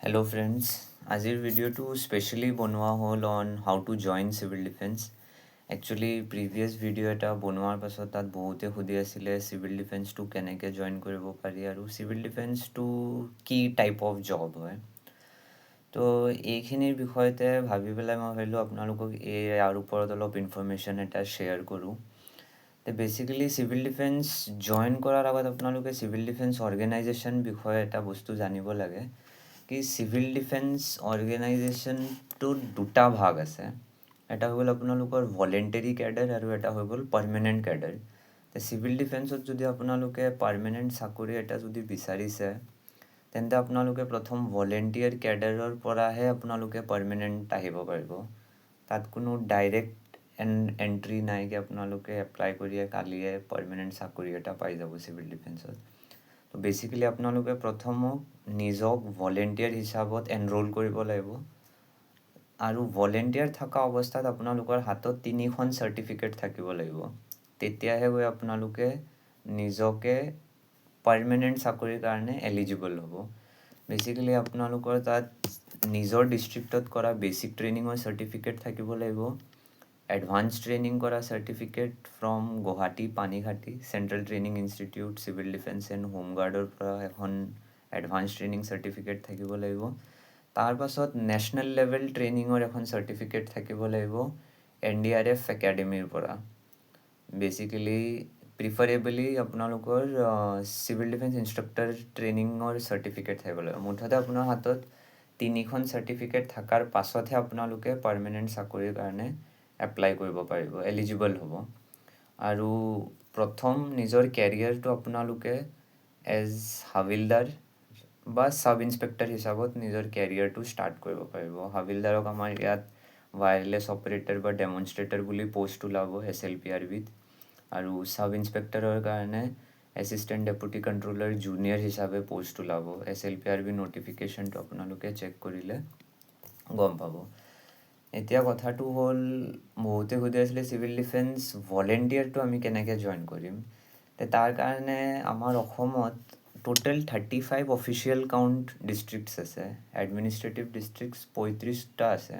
Hello' friends, আজিৰ ভিডিঅ'টো specially বনোৱা হ'ল on how to join civil defence. Actually previous video' এটা বনোৱাৰ পাছত তাত বহুতে সুধি আছিলে চিভিল ডিফেন্সটো কেনেকৈ জইন কৰিব পাৰি আৰু চিভিল ডিফেন্সটো কি টাইপ অফ জব হয়। তো এইখিনিৰ বিষয়তে ভাবি পেলাই মই ভাবিলোঁ আপোনালোকক ইয়াৰ ওপৰত অলপ ইনফৰ্মেশ্যন এটা শ্বেয়াৰ কৰোঁ। বেচিকেলি চিভিল ডিফেন্স জইন কৰাৰ আগত আপোনালোকে চিভিল ডিফেন্স অৰ্গেনাইজেশ্যন বিষয়ে এটা বস্তু জানিব লাগে কি চিভিল ডিফেন্স অৰ্গেনাইজেশ্যনটোত দুটা ভাগ আছে। এটা হৈ গ'ল আপোনালোকৰ ভলেণ্টেৰী কেডাৰ আৰু এটা হৈ গ'ল পাৰ্মানেণ্ট কেডাৰ। চিভিল ডিফেন্সত যদি আপোনালোকে পাৰ্মানেণ্ট চাকৰি এটা যদি বিচাৰিছে তেন্তে আপোনালোকে প্ৰথম ভলেণ্টিয়াৰ কেডাৰৰ পৰাহে আপোনালোকে পাৰ্মানেণ্ট আহিব পাৰিব। তাত কোনো ডাইৰেক্ট এণ্ট্ৰি নাই কি আপোনালোকে এপ্লাই কৰিয়ে কালিয়ে পাৰ্মানেণ্ট চাকৰি এটা পাই যাব চিভিল ডিফেন্সত। তো বেচিকেলি আপোনালোকে প্ৰথমক নিজক ভলেণ্টিয়াৰ হিচাপত এনৰোল কৰিব লাগিব আৰু ভলেণ্টিয়াৰ থকা অৱস্থাত আপোনালোকৰ হাতত 3খন চাৰ্টিফিকেট থাকিব লাগিব। তেতিয়াহে গৈ আপোনালোকে নিজকে পাৰ্মানেণ্ট চাকৰিৰ কাৰণে এলিজিবল হ'ব। বেচিকেলি আপোনালোকৰ তাত নিজৰ ডিষ্ট্ৰিক্টত কৰা বেচিক ট্ৰেইনিঙৰ চাৰ্টিফিকেট থাকিব লাগিব, এডভান্স ট্ৰেইনিং কৰা certificate from Guwahati Panikhaiti central training institute civil defence and হোমগাৰ্ডৰ পৰা এখন এডভান্স ট্ৰেইনিং চাৰ্টিফিকেট থাকিব লাগিব। তাৰপাছত নেশ্যনেল লেভেল ট্ৰেইনিঙৰ এখন চাৰ্টিফিকেট থাকিব লাগিব NDRF একাডেমীৰ পৰা। বেচিকেলি প্ৰিফাৰেবলি আপোনালোকৰ চিভিল ডিফেন্স ইনষ্ট্ৰাক্টৰ ট্ৰেইনিঙৰ চাৰ্টিফিকেট থাকিব লাগিব। মুঠতে আপোনাৰ হাতত 3খন চাৰ্টিফিকেট থকাৰ পাছতহে আপোনালোকে পাৰ্মানেণ্ট চাকৰিৰ কাৰণে এপ্লাই কৰিব পাৰিব, এলিজিবল হ'ব। আৰু প্ৰথম নিজৰ কেৰিয়াৰটো আপোনালোকে এজ হাবিলদাৰ বা ছাব ইনস্পেক্টৰ হিচাপত নিজৰ কেৰিয়াৰটো ষ্টাৰ্ট কৰিব পাৰিব। হাবিলদাৰক আমাৰ ইয়াত ৱায়াৰলেছ অপাৰেটৰ বা ডেমনষ্ট্ৰেটৰ বুলি পষ্ট ওলাব SLPRBত, আৰু ছাব ইনস্পেক্টৰৰ কাৰণে এছিষ্টেণ্ট ডেপুটি কণ্ট্ৰলাৰ জুনিয়ৰ হিচাপে পষ্ট ওলাব। SLPRB ন'টিফিকেশ্যনটো আপোনালোকে চেক কৰিলে গম পাব। এতিয়া কথাটো হ'ল বহুতে সুধি আছিলে চিভিল ডিফেন্স ভলেণ্টিয়াৰটো আমি কেনেকৈ জইন কৰিম। তাৰ কাৰণে আমাৰ অসমত টোটেল 35 অফিচিয়েল কাউণ্ট ডিষ্ট্ৰিক্টছ আছে, এডমিনিষ্ট্ৰেটিভ ডিষ্ট্ৰিক্টছ 35টা আছে।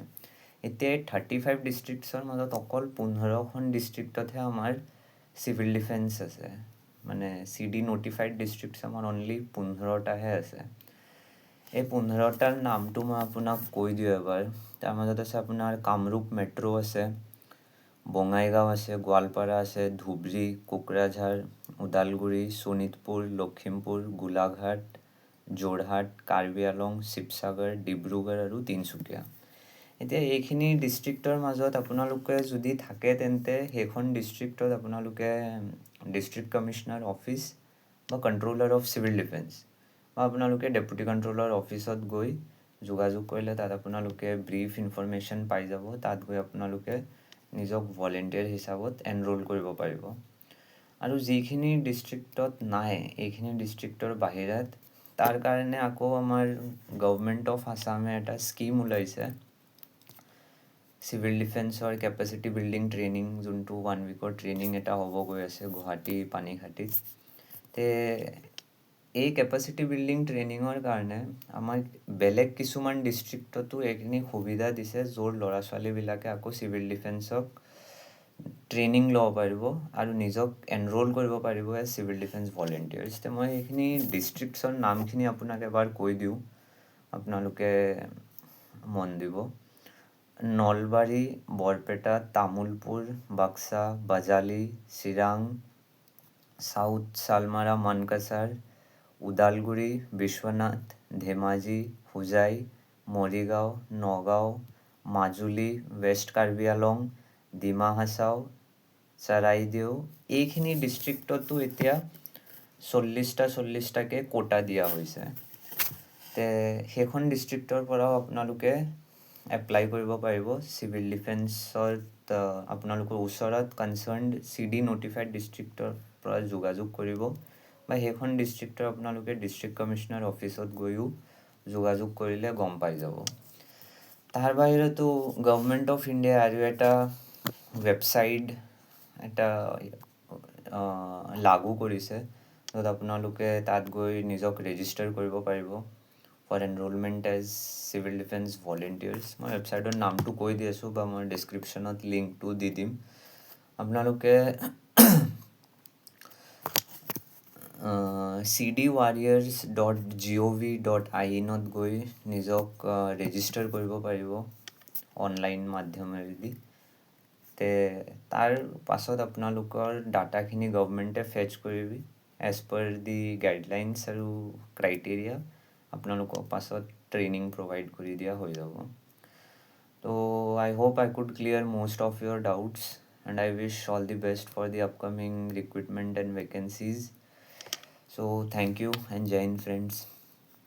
এতিয়া এই 35 ডিষ্ট্ৰিক্টছৰ মাজত অকল 15খন ডিষ্ট্ৰিক্টতহে আমাৰ চিভিল ডিফেন্স আছে। মানে CD ন'টিফাইড ডিষ্ট্ৰিক্টছ আমাৰ অনলি 15টাহে আছে। এই 15টাৰ নামটো মই আপোনাক কৈ দিওঁ এবাৰ। তাৰ মাজত আছে আপোনাৰ কামৰূপ মেট্ৰ' আছে, বঙাইগাঁও আছে, গোৱালপাৰা আছে, ধুবুৰী, কোকৰাঝাৰ, ওদালগুৰি, শোণিতপুৰ, লখিমপুৰ, গোলাঘাট, যোৰহাট, কাৰ্বি আংলং, শিৱসাগৰ, ডিব্ৰুগড় আৰু তিনিচুকীয়া। এতিয়া এইখিনি ডিষ্ট্ৰিক্টৰ মাজত আপোনালোকে যদি থাকে তেন্তে সেইখন ডিষ্ট্ৰিক্টত আপোনালোকে ডিষ্ট্ৰিক্ট কমিশ্যনাৰ অফিচ বা কণ্ট্ৰলাৰ অফ চিভিল ডিফেন্স বা আপোনালোকে ডেপুটি কণ্ট্ৰলাৰ অফিচত গৈ যোগাযোগ কৰিলে তাত আপোনালোকে ব্ৰিফ ইনফৰ্মেশ্যন পাই যাব। তাত গৈ আপোনালোকে নিজক ভলেণ্টিয়াৰ হিচাপত এনৰোল কৰিব পাৰিব। আৰু যিখিনি ডিষ্ট্ৰিক্টত নাই, এইখিনি ডিষ্ট্ৰিক্টৰ বাহিৰত, তাৰ কাৰণে আকৌ আমাৰ গভৰ্ণমেণ্ট অফ আছামে এটা স্কিম ওলাইছে চিভিল ডিফেন্সৰ কেপাচিটি বিল্ডিং ট্ৰেইনিং, যোনটো 1 উইকৰ ট্ৰেইনিং এটা হ'ব গৈ আছে গুৱাহাটী পানীখাটিত। এই কেপাচিটি বিল্ডিং ট্ৰেইনিঙৰ কাৰণে আমাক বেলেগ কিছুমান ডিষ্ট্ৰিক্টতো এইখিনি সুবিধা দিছে য'ৰ ল'ৰা ছোৱালীবিলাকে আকৌ চিভিল ডিফেন্সক ট্ৰেইনিং ল'ব পাৰিব আৰু নিজক এনৰোল কৰিব পাৰিব এজ চিভিল ডিফেন্স ভলেণ্টিয়াৰ্ছ। মই এইখিনি ডিষ্ট্ৰিক্টছৰ নামখিনি আপোনাক এবাৰ কৈ দিওঁ, আপোনালোকে মন দিব। নলবাৰী, বৰপেটা, তামোলপুৰ, বাক্সা, বাজালি, চিৰাং, চাউথ চালমাৰা মানকাছাৰ, ওদালগুৰি, বিশ্বনাথ, ধেমাজি, হোজাই, মৰিগাঁও, নগাঁও, মাজুলী, ৱেষ্ট কাৰ্বি আংলং, ডিমা হাছাও, চৰাইদেউ, এইখিনি ডিষ্ট্ৰিক্টতো এতিয়া 40টাকৈ কোটা দিয়া হৈছে। সেইখন ডিষ্ট্ৰিক্টৰ পৰাও আপোনালোকে এপ্লাই কৰিব পাৰিব চিভিল ডিফেন্সত। আপোনালোকৰ ওচৰত কনচাৰ্ণ CD ন'টিফাইড ডিষ্ট্ৰিক্টৰ পৰা যোগাযোগ কৰিব বা সেইখন ডিষ্ট্ৰিক্টৰ আপোনালোকে ডিষ্ট্ৰিক্ট কমিশ্যনাৰ অফিচত গৈও যোগাযোগ কৰিলে গম পাই যাব। তাৰ বাহিৰেতো গভৰ্ণমেণ্ট অফ ইণ্ডিয়া আৰু এটা ৱেবছাইট এটা লাগু কৰিছে, য'ত আপোনালোকে তাত গৈ নিজক ৰেজিষ্টাৰ কৰিব পাৰিব। For enrolment as civil defence volunteers. মই ৱেবছাইটৰ নামটো কৈ দি আছোঁ বা মই ডিছক্ৰিপশ্যনত লিংকটো দি দিম। আপোনালোকে cdwarriors.gov.in গৈ নিজক ৰেজিষ্টাৰ কৰিব পাৰিব অনলাইন মাধ্যমেৰেদি। তে তাৰ পাছত আপোনালোকৰ ডাটাখিনি গভমেণ্টে ফেচ কৰিবি এজ পাৰ দি গাইডলাইনছ আৰু ক্ৰাইটেৰিয়া। আপোনালোকক পাছত ট্ৰেইনিং প্ৰভাইড কৰি দিয়া হৈ যাব। তো I hope I could clear most of your doubts, and I wish all the best for the upcoming recruitment and vacancies. So thank you and Jai Hind friends.